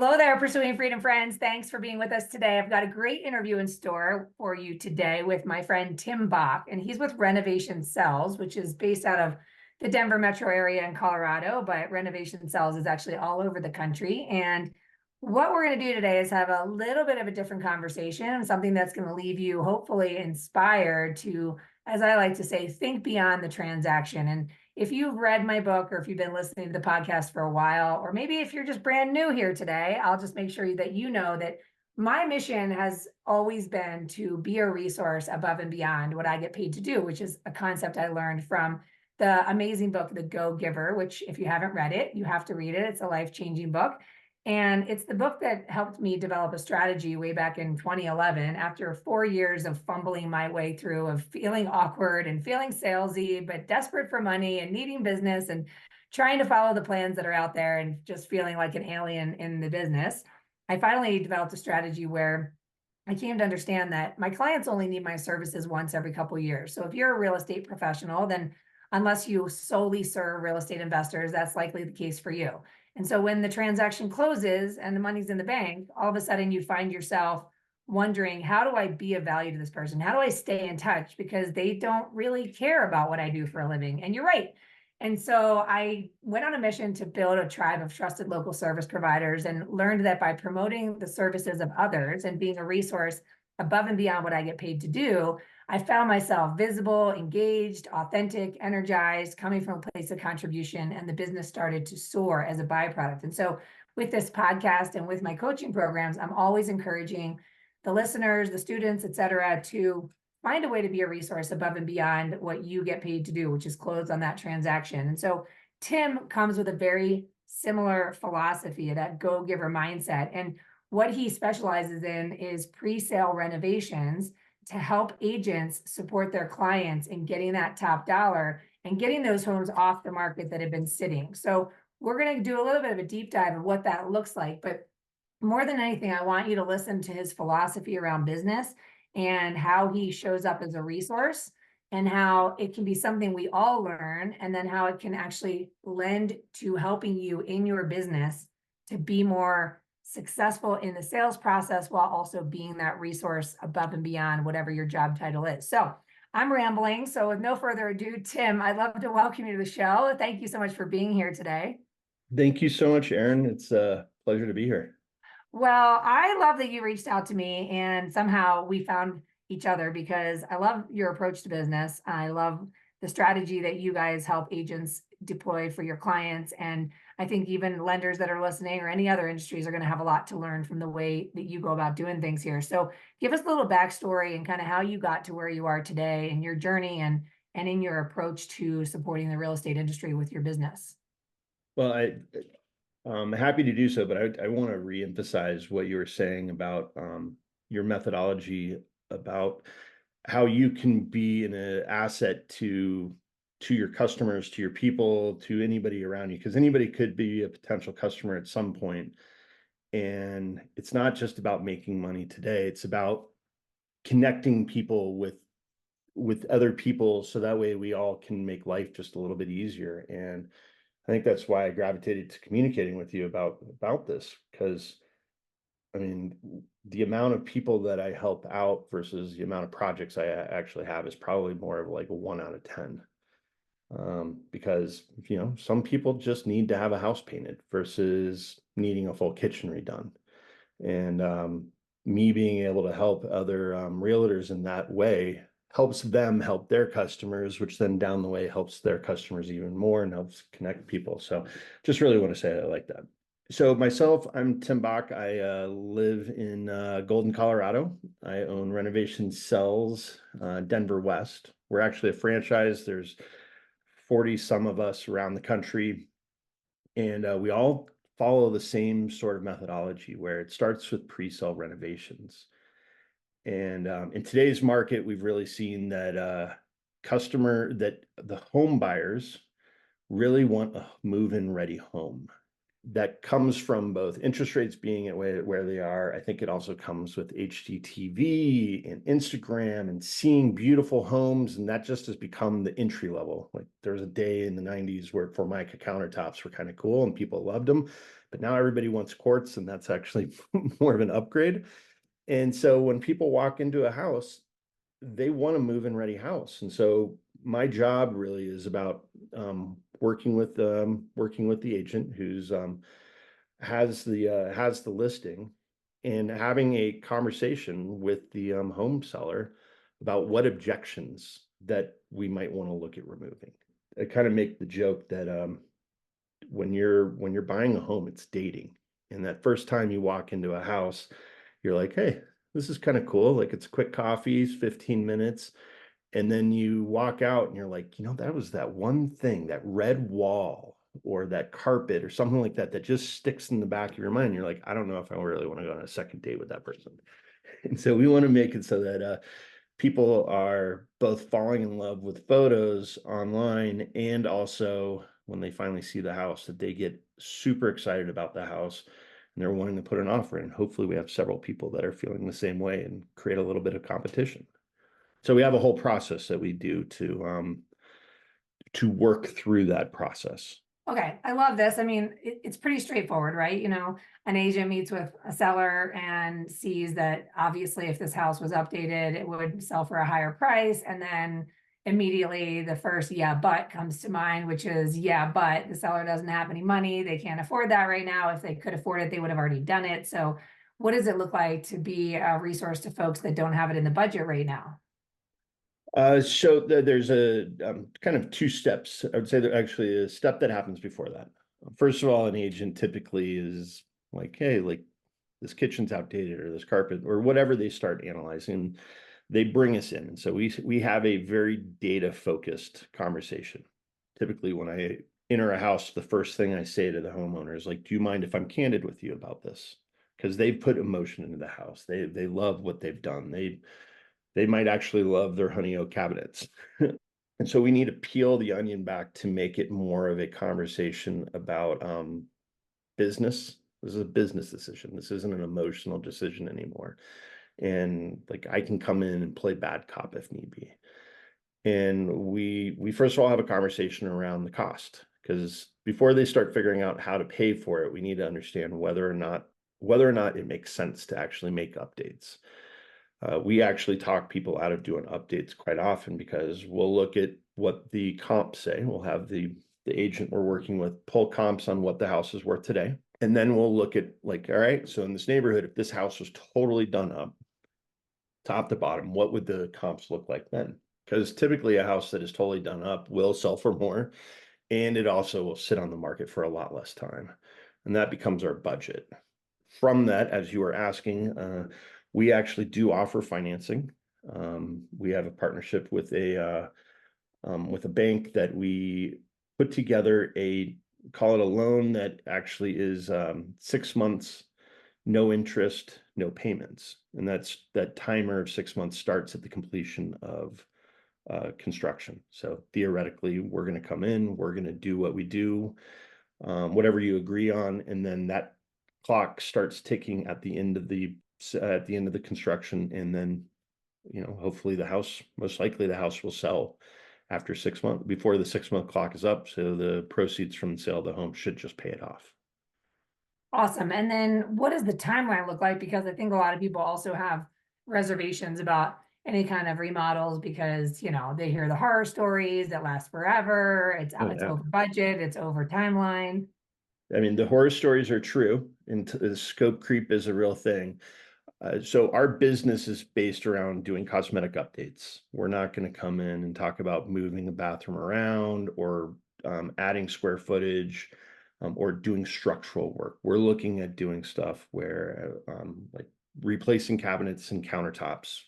Hello there, Pursuing Freedom friends. Thanks for being with us today. I've got a great interview in store for you today with my friend Tim Bock, and he's with Renovation Cells, which is based out of the Denver metro area in Colorado, but Renovation Cells is actually all over the country. And what we're going to do today is have a little bit of a different conversation, something that's going to leave you hopefully inspired to, as I like to say, think beyond the transaction. And if you've read my book or if you've been listening to the podcast for a while, or maybe if you're just brand new here today, I'll just make sure that you know that my mission has always been to be a resource above and beyond what I get paid to do, which is a concept I learned from the amazing book, The Go-Giver, which if you haven't read it, you have to read it. It's a life-changing book. And it's the book that helped me develop a strategy way back in 2011, after 4 years of fumbling my way through, of feeling awkward and feeling salesy, but desperate for money and needing business and trying to follow the plans that are out there and just feeling like an alien in the business. I finally developed a strategy where I came to understand that my clients only need my services once every couple of years. So if you're a real estate professional, then unless you solely serve real estate investors, that's likely the case for you. And so when the transaction closes and the money's in the bank, all of a sudden you find yourself wondering, how do I be of value to this person? How do I stay in touch? Because they don't really care about what I do for a living. And you're right. And so I went on a mission to build a tribe of trusted local service providers and learned that by promoting the services of others and being a resource above and beyond what I get paid to do, I found myself visible, engaged, authentic, energized, coming from a place of contribution, and the business started to soar as a byproduct. And so with this podcast and with my coaching programs, I'm always encouraging the listeners, the students, et cetera, to find a way to be a resource above and beyond what you get paid to do, which is close on that transaction. And so Tim comes with a very similar philosophy, that go-giver mindset. And what he specializes in is pre-sale renovations to help agents support their clients in getting that top dollar and getting those homes off the market that have been sitting. So we're going to do a little bit of a deep dive of what that looks like. But more than anything, I want you to listen to his philosophy around business and how he shows up as a resource and how it can be something we all learn, and then how it can actually lend to helping you in your business to be more successful in the sales process while also being that resource above and beyond whatever your job title is. So I'm rambling. So with no further ado, Tim, I'd love to welcome you to the show. Thank you so much for being here today. Thank you so much, Aaron. It's a pleasure to be here. Well, I love that you reached out to me and somehow we found each other, because I love your approach to business. I love the strategy that you guys help agents deploy for your clients. And I think even lenders that are listening or any other industries are going to have a lot to learn from the way that you go about doing things here. So give us a little backstory and kind of how you got to where you are today and your journey and in your approach to supporting the real estate industry with your business. Well, I'm happy to do so, but I want to reemphasize what you were saying about your methodology, about how you can be an asset to your customers, to your people, to anybody around you, because anybody could be a potential customer at some point. And it's not just about making money today, it's about connecting people with other people, so that way we all can make life just a little bit easier. And I think that's why I gravitated to communicating with you about this, because I mean, the amount of people that I help out versus the amount of projects I actually have is probably more of like a 1 out of 10. Because, some people just need to have a house painted versus needing a full kitchen redone. And me being able to help other realtors in that way helps them help their customers, which then down the way helps their customers even more and helps connect people. So just really want to say it like that. So myself, I'm Tim Bock. I live in Golden, Colorado. I own Renovation Cells, Denver West. We're actually a franchise. There's 40 some of us around the country, and we all follow the same sort of methodology where it starts with pre-sale renovations. And in today's market, we've really seen that that the home buyers really want a move-in ready home. That comes from both interest rates being at where they are. I think it also comes with HGTV and Instagram and seeing beautiful homes, and that just has become the entry level. Like there was a day in the 90s where Formica countertops were kind of cool and people loved them. but now everybody wants quartz, and that's actually more of an upgrade. And so when people walk into a house, they want a move-in ready house. And so my job really is about working with the agent who's has the listing, and having a conversation with the home seller about what objections that we might want to look at removing. I kind of make the joke that when you're buying a home, it's dating. And that first time you walk into a house, you're like, hey, this is kind of cool. Like, it's quick coffees, 15 minutes. And then you walk out and you're like, that was that one thing, that red wall or that carpet or something like that, that just sticks in the back of your mind. You're like, I don't know if I really want to go on a second date with that person. And so we want to make it so that people are both falling in love with photos online, and also when they finally see the house, that they get super excited about the house and they're wanting to put an offer in. Hopefully we have several people that are feeling the same way and create a little bit of competition. So we have a whole process that we do to work through that process. Okay, I love this. I mean, it's pretty straightforward, right? An agent meets with a seller and sees that obviously if this house was updated, it would sell for a higher price. And then immediately the first yeah, but comes to mind, which is yeah, but the seller doesn't have any money. They can't afford that right now. If they could afford it, they would have already done it. So what does it look like to be a resource to folks that don't have it in the budget right now? There's a kind of two steps. I would say there actually a step that happens before that. First of all, an agent typically is like, hey, like this kitchen's outdated or this carpet or whatever they start analyzing. They bring us in. And so we have a very data focused conversation. Typically, when I enter a house, the first thing I say to the homeowner is like, do you mind if I'm candid with you about this? Because they've put emotion into the house. They love what they've done. They might actually love their honey oak cabinets. And so we need to peel the onion back to make it more of a conversation about business. This is a business decision. This isn't an emotional decision anymore. And like, I can come in and play bad cop if need be. And we first of all have a conversation around the cost, because before they start figuring out how to pay for it, we need to understand whether or not it makes sense to actually make updates. We actually talk people out of doing updates quite often, because we'll look at what the comps say. We'll have the agent we're working with pull comps on what the house is worth today. And then we'll look at like, all right, so in this neighborhood, if this house was totally done up, top to bottom, what would the comps look like then? Because typically a house that is totally done up will sell for more, and it also will sit on the market for a lot less time. And that becomes our budget. From that, as you were asking, we actually do offer financing. We have a partnership with a bank that we put together call it a loan that actually is 6 months, no interest, no payments. And that timer of 6 months starts at the completion of construction. So theoretically, we're going to come in, we're going to do what we do, whatever you agree on, and then that clock starts ticking at the end of the construction, and then hopefully most likely the house will sell after 6 months, before the 6 month clock is up. So the proceeds from the sale of the home should just pay it off. Awesome. And then what does the timeline look like? Because I think a lot of people also have reservations about any kind of remodels because, they hear the horror stories that last forever. Oh, It's yeah. over budget, it's over timeline. I mean, the horror stories are true, and the scope creep is a real thing. So our business is based around doing cosmetic updates. We're not going to come in and talk about moving a bathroom around or adding square footage, or doing structural work. We're looking at doing stuff where like replacing cabinets and countertops,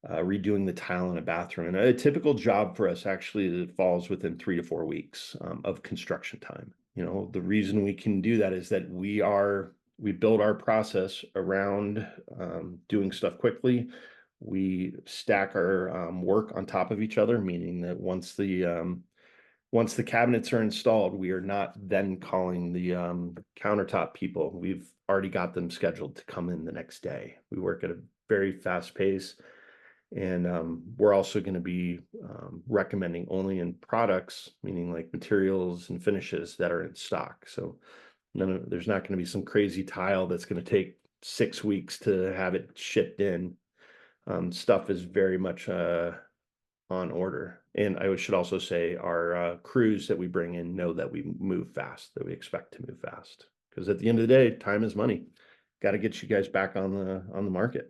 redoing the tile in a bathroom. And a typical job for us actually falls within 3 to 4 weeks of construction time. The reason we can do that is that we build our process around doing stuff quickly. We stack our work on top of each other, meaning that once the cabinets are installed, we are not then calling the countertop people. We've already got them scheduled to come in the next day. We work at a very fast pace, and we're also going to be recommending only in products, meaning like materials and finishes that are in stock. So There's not going to be some crazy tile that's going to take 6 weeks to have it shipped in. Stuff is very much on order. And I should also say our crews that we bring in know that we move fast, that we expect to move fast. Because at the end of the day, time is money. Got to get you guys back on the market.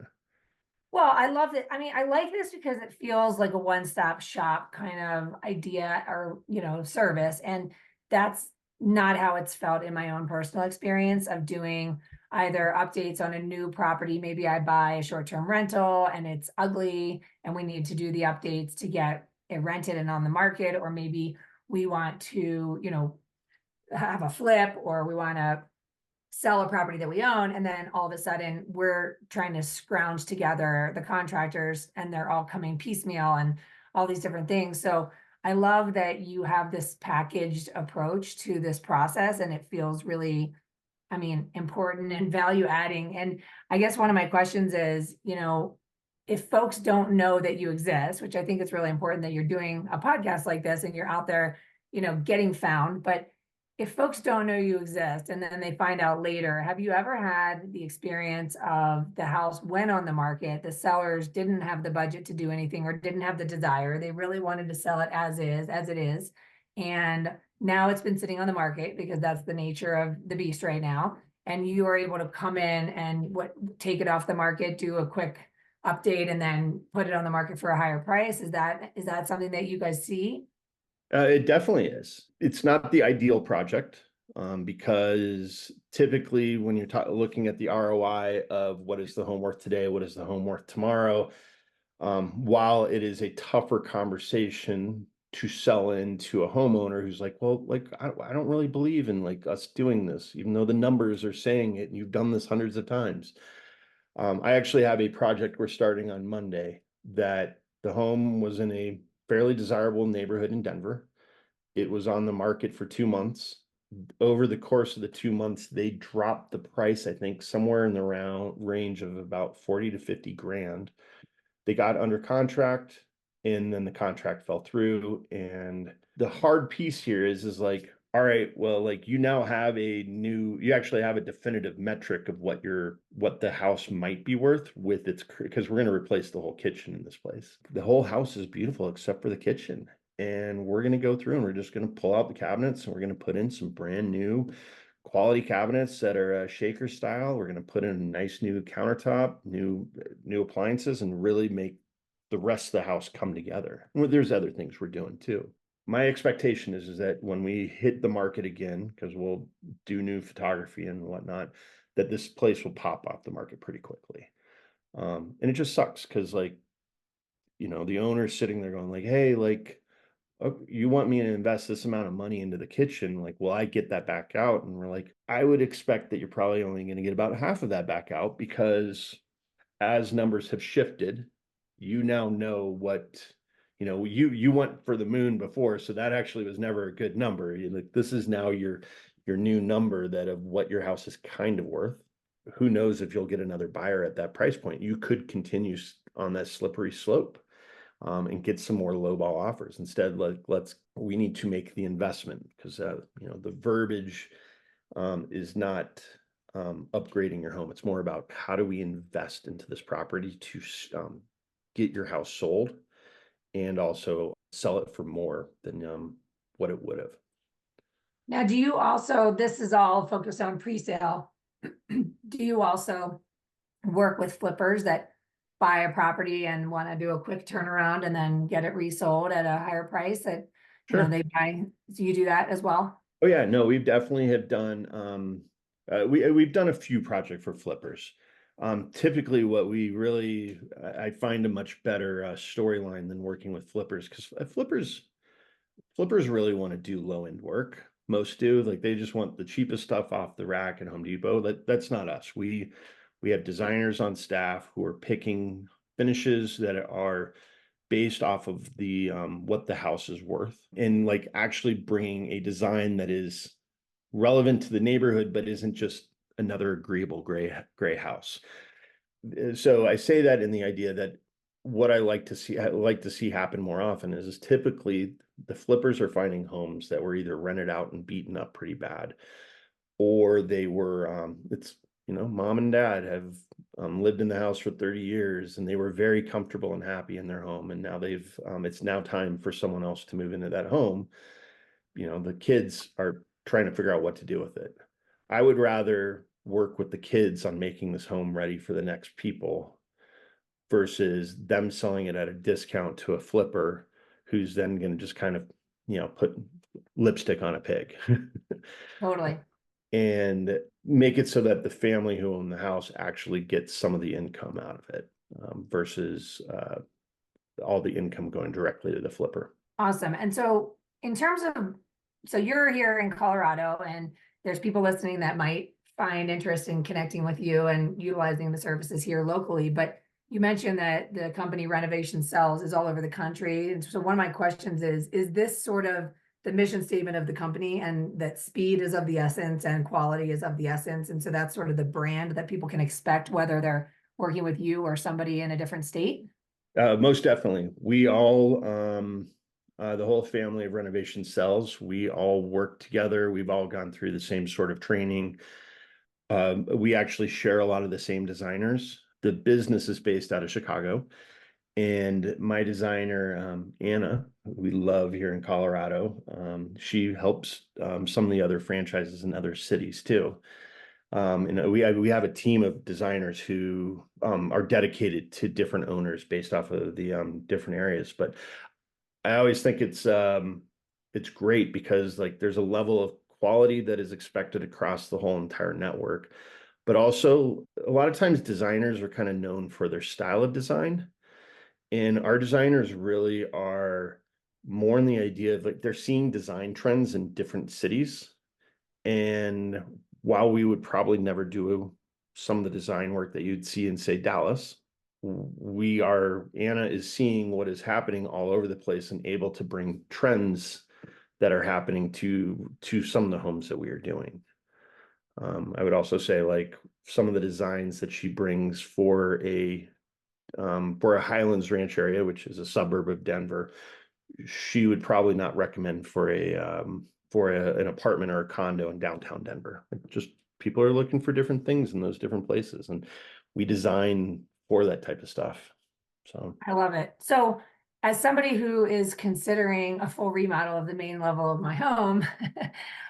Well, I love it. I mean, I like this because it feels like a one-stop shop kind of idea or, service. And that's not how it's felt in my own personal experience of doing either updates on a new property. Maybe I buy a short-term rental and it's ugly and we need to do the updates to get it rented and on the market, or maybe we want to, have a flip, or we want to sell a property that we own, and then all of a sudden we're trying to scrounge together the contractors and they're all coming piecemeal and all these different things. So I love that you have this packaged approach to this process, and it feels really, I mean, important and value adding. And I guess one of my questions is, if folks don't know that you exist, which I think it's really important that you're doing a podcast like this and you're out there, getting found, but if folks don't know you exist and then they find out later, have you ever had the experience of the house went on the market, the sellers didn't have the budget to do anything or didn't have the desire, they really wanted to sell it as is, as it is, and now it's been sitting on the market because that's the nature of the beast right now, and you are able to come in and take it off the market, do a quick update, and then put it on the market for a higher price? Is that something that you guys see? It definitely is. It's not the ideal project, because typically when you're looking at the ROI of what is the home worth today, what is the home worth tomorrow, while it is a tougher conversation to sell into a homeowner who's like, well, like I don't really believe in like us doing this, even though the numbers are saying it and you've done this hundreds of times. I actually have a project we're starting on Monday that the home was in a fairly desirable neighborhood in Denver. It was on the market for 2 months. Over the course of the 2 months, they dropped the price, I think, somewhere in the range of about 40 to 50 grand. They got under contract, and then the contract fell through. And the hard piece here is like, all right, well, like you actually have a definitive metric of what the house might be worth with because we're going to replace the whole kitchen in this place. The whole house is beautiful except for the kitchen. And we're going to go through and we're just going to pull out the cabinets and we're going to put in some brand new quality cabinets that are shaker style. We're going to put in a nice new countertop, new appliances, and really make the rest of the house come together. Well, there's other things we're doing too. My expectation is that when we hit the market again, because we'll do new photography and whatnot, that this place will pop off the market pretty quickly. And it just sucks because the owner's sitting there going like, hey, like, oh, you want me to invest this amount of money into the kitchen? Like, will I get that back out? And we're like, I would expect that you're probably only going to get about half of that back out, because as numbers have shifted, you now know what, you went for the moon before. So that actually was never a good number. Like, this is now your new number that of what your house is kind of worth. Who knows if you'll get another buyer at that price point? You could continue on that slippery slope, and get some more lowball offers. Instead, we need to make the investment, because the verbiage is not upgrading your home. It's more about how do we invest into this property to get your house sold and also sell it for more than what it would have. Now, do you also, this is all focused on pre-sale. Do you also work with flippers that buy a property and want to do a quick turnaround and then get it resold at a higher price that, Sure. they buy? Do you do that as well? Oh yeah, no, we've definitely have done we've done a few projects for flippers. Typically what I find a much better storyline than working with flippers, because flippers really want to do low end work. Most do. Like, they just want the cheapest stuff off the rack at Home Depot. That's not us. We have designers on staff who are picking finishes that are based off of the what the house is worth, and like actually bringing a design that is relevant to the neighborhood but isn't just another agreeable gray house. So I say that in the idea that what I like to see happen more often is typically the flippers are finding homes that were either rented out and beaten up pretty bad, or they were, it's, mom and dad have lived in the house for 30 years and they were very comfortable and happy in their home. And now it's now time for someone else to move into that home. The kids are trying to figure out what to do with it. I would rather work with the kids on making this home ready for the next people versus them selling it at a discount to a flipper who's then going to just kind of, put lipstick on a pig. Totally. And make it so that the family who own the house actually gets some of the income out of it, versus all the income going directly to the flipper. Awesome. And so in terms of, so you're here in Colorado and there's people listening that might find interest in connecting with you and utilizing the services here locally, but you mentioned that the company Renovation Sells is all over the country. And so one of my questions is this sort of the mission statement of the company, and that speed is of the essence and quality is of the essence? And so that's sort of the brand that people can expect, whether they're working with you or somebody in a different state? Most definitely. We all, the whole family of Renovation Sells, we all work together. We've all gone through the same sort of training. We actually share a lot of the same designers. The business is based out of Chicago, and my designer, Anna, who we love here in Colorado, she helps some of the other franchises in other cities too. And we have a team of designers who are dedicated to different owners based off of the different areas. But I always think it's great because like there's a level of quality that is expected across the whole entire network. But also a lot of times designers are kind of known for their style of design. And our designers really are more in the idea of like they're seeing design trends in different cities. And while we would probably never do some of the design work that you'd see in, say, Dallas, Anna is seeing what is happening all over the place and able to bring trends that are happening to some of the homes that we are doing. I would also say like some of the designs that she brings for a Highlands Ranch area, which is a suburb of Denver, she would probably not recommend for an apartment or a condo in downtown Denver. Just people are looking for different things in those different places, and we design for that type of stuff. So I love it. So as somebody who is considering a full remodel of the main level of my home,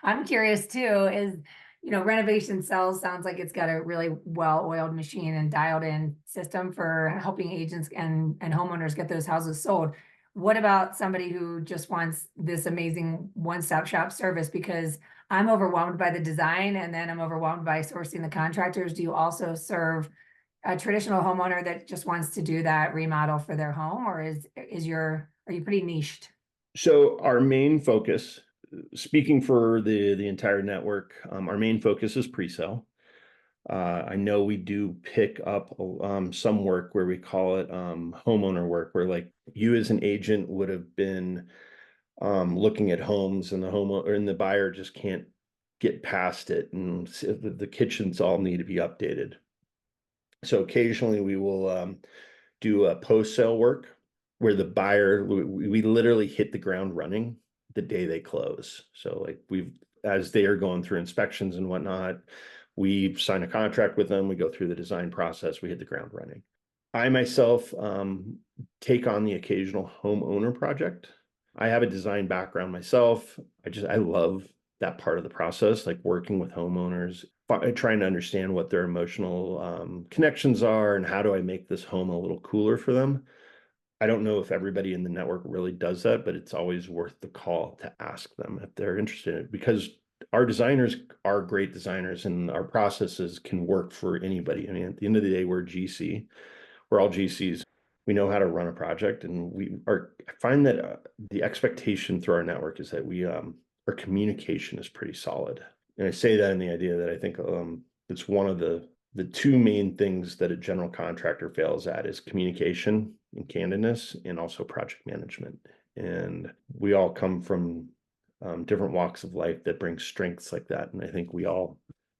I'm curious too, Renovation Sells sounds like it's got a really well-oiled machine and dialed in system for helping agents and homeowners get those houses sold. What about somebody who just wants this amazing one-stop shop service? Because I'm overwhelmed by the design and then I'm overwhelmed by sourcing the contractors. Do you also serve a traditional homeowner that just wants to do that remodel for their home, or are you pretty niched? so our main focus, speaking for the entire network, our main focus is pre-sale. I know we do pick up some work where we call it homeowner work, where like you as an agent would have been looking at homes and the buyer just can't get past it, and the kitchens all need to be updated. So occasionally we will do a post-sale work where the buyer, we literally hit the ground running the day they close. So like as they are going through inspections and whatnot, we sign a contract with them, we go through the design process, we hit the ground running. I myself take on the occasional homeowner project. I have a design background myself. I love that part of the process, like working with homeowners, trying to understand what their emotional connections are and how do I make this home a little cooler for them. I don't know if everybody in the network really does that, but it's always worth the call to ask them if they're interested in it, because our designers are great designers and our processes can work for anybody. I mean, at the end of the day, we're all GCs. We know how to run a project, and I find that the expectation through our network is that our communication is pretty solid. And I say that in the idea that I think it's one of the two main things that a general contractor fails at is communication and candidness, and also project management. And we all come from different walks of life that bring strengths like that. And I think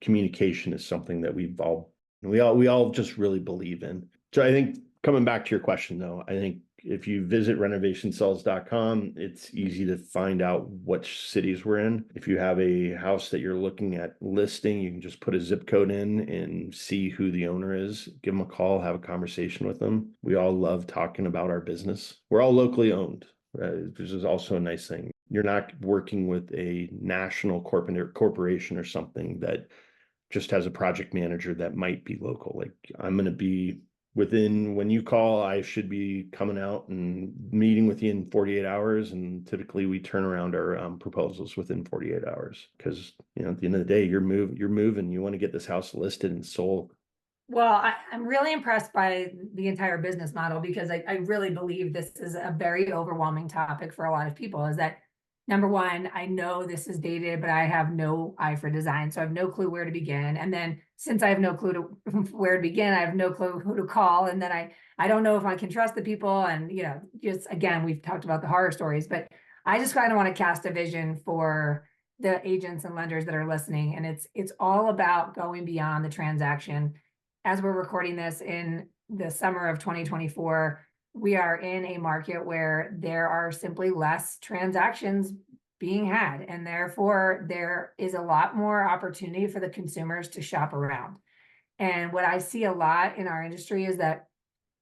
communication is something that we all just really believe in. So I think coming back to your question though, I think if you visit renovationcells.com, it's easy to find out which cities we're in. If you have a house that you're looking at listing, you can just put a zip code in and see who the owner is. Give them a call, have a conversation with them. We all love talking about our business. We're all locally owned. This is also a nice thing. You're not working with a national corporation or something that just has a project manager that might be local. Like I'm going to be within, when you call, I should be coming out and meeting with you in 48 hours. And typically we turn around our proposals within 48 hours. Cause at the end of the day, you're moving, you want to get this house listed and sold. Well, I'm really impressed by the entire business model because I really believe this is a very overwhelming topic for a lot of people. Is that number one, I know this is dated, but I have no eye for design. So I have no clue where to begin. And then since I have no clue to where to begin, I have no clue who to call. And then I don't know if I can trust the people. And, just again, we've talked about the horror stories, but I just kind of want to cast a vision for the agents and lenders that are listening. And it's all about going beyond the transaction. As we're recording this in the summer of 2024, we are in a market where there are simply less transactions being had, and therefore there is a lot more opportunity for the consumers to shop around. And what I see a lot in our industry is that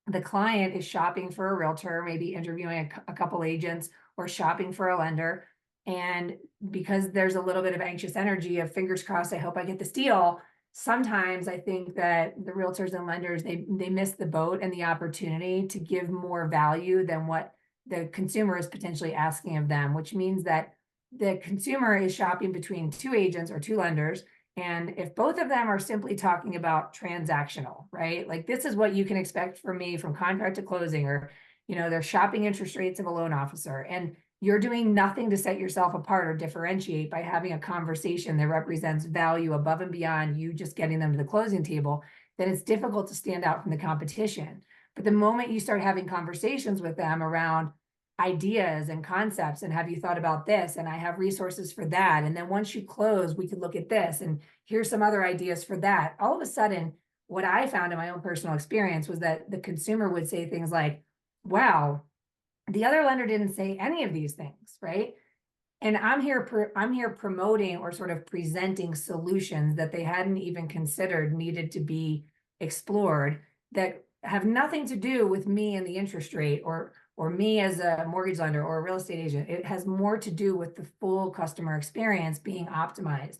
the client is shopping for a realtor, maybe interviewing a couple agents or shopping for a lender. And because there's a little bit of anxious energy of fingers crossed, I hope I get this deal. Sometimes I think that the realtors and lenders, they miss the boat and the opportunity to give more value than what the consumer is potentially asking of them, which means that the consumer is shopping between two agents or two lenders. And if both of them are simply talking about transactional, right? Like this is what you can expect from me from contract to closing, or, they're shopping interest rates of a loan officer. And you're doing nothing to set yourself apart or differentiate by having a conversation that represents value above and beyond you just getting them to the closing table, then it's difficult to stand out from the competition. But the moment you start having conversations with them around ideas and concepts, and have you thought about this? And I have resources for that. And then once you close, we could look at this, and here's some other ideas for that. All of a sudden, what I found in my own personal experience was that the consumer would say things like, wow, the other lender didn't say any of these things, right? And I'm here promoting or sort of presenting solutions that they hadn't even considered needed to be explored, that have nothing to do with me and the interest rate, or me as a mortgage lender or a real estate agent. It has more to do with the full customer experience being optimized.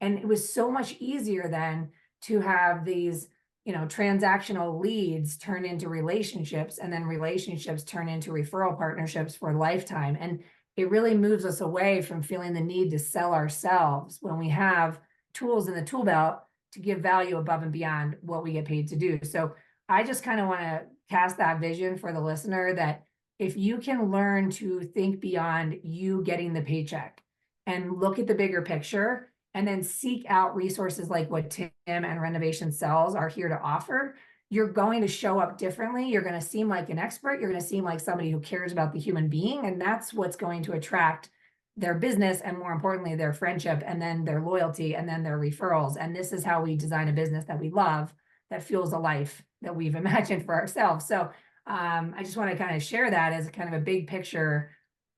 And it was so much easier then to have these transactional leads turn into relationships, and then relationships turn into referral partnerships for a lifetime. And it really moves us away from feeling the need to sell ourselves when we have tools in the tool belt to give value above and beyond what we get paid to do. So I just kind of want to cast that vision for the listener that if you can learn to think beyond you getting the paycheck and look at the bigger picture, and then seek out resources like what Tim and Renovation Cells are here to offer, you're going to show up differently. You're going to seem like an expert. You're going to seem like somebody who cares about the human being. And that's what's going to attract their business, and more importantly, their friendship, and then their loyalty, and then their referrals. And this is how we design a business that we love, that fuels a life that we've imagined for ourselves. So I just want to kind of share that as kind of a big picture,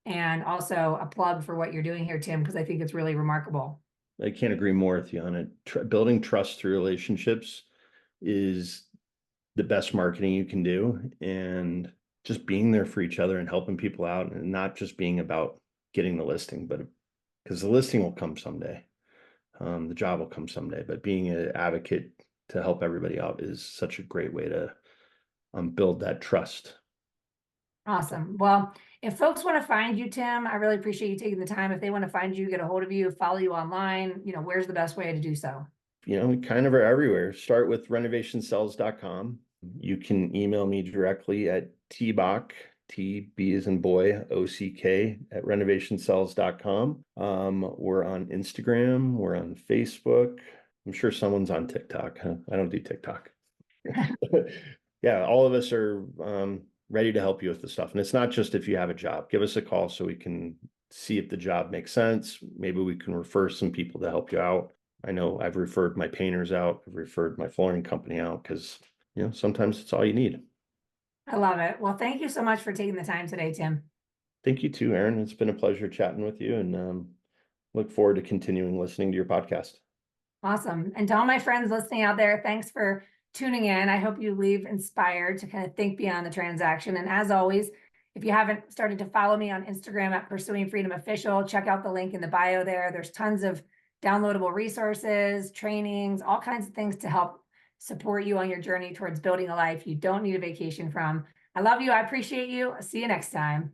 and also a plug for what you're doing here, Tim, because I think it's really remarkable. I can't agree more with you on it. Building trust through relationships is the best marketing you can do, and just being there for each other and helping people out, and not just being about getting the listing, but because the listing will come someday. The job will come someday, but being an advocate to help everybody out is such a great way to build that trust. Awesome. Well, if folks want to find you, Tim, I really appreciate you taking the time. If they want to find you, get a hold of you, follow you online, where's the best way to do so? We kind of are everywhere. Start with renovationcells.com. You can email me directly at tbock, T-B as in boy, O-C-K, at renovationcells.com. We're on Instagram. We're on Facebook. I'm sure someone's on TikTok. Huh? I don't do TikTok. Yeah, all of us are ready to help you with the stuff. And it's not just if you have a job. Give us a call so we can see if the job makes sense. Maybe we can refer some people to help you out. I know I've referred my painters out. I've referred my flooring company out because, sometimes it's all you need. I love it. Well, thank you so much for taking the time today, Tim. Thank you too, Aaron. It's been a pleasure chatting with you, and look forward to continuing listening to your podcast. Awesome. And to all my friends listening out there, thanks for tuning in. I hope you leave inspired to kind of think beyond the transaction. And as always, if you haven't started to follow me on Instagram at Pursuing Freedom Official, check out the link in the bio there. There's tons of downloadable resources, trainings, all kinds of things to help support you on your journey towards building a life you don't need a vacation from. I love you. I appreciate you. See you next time.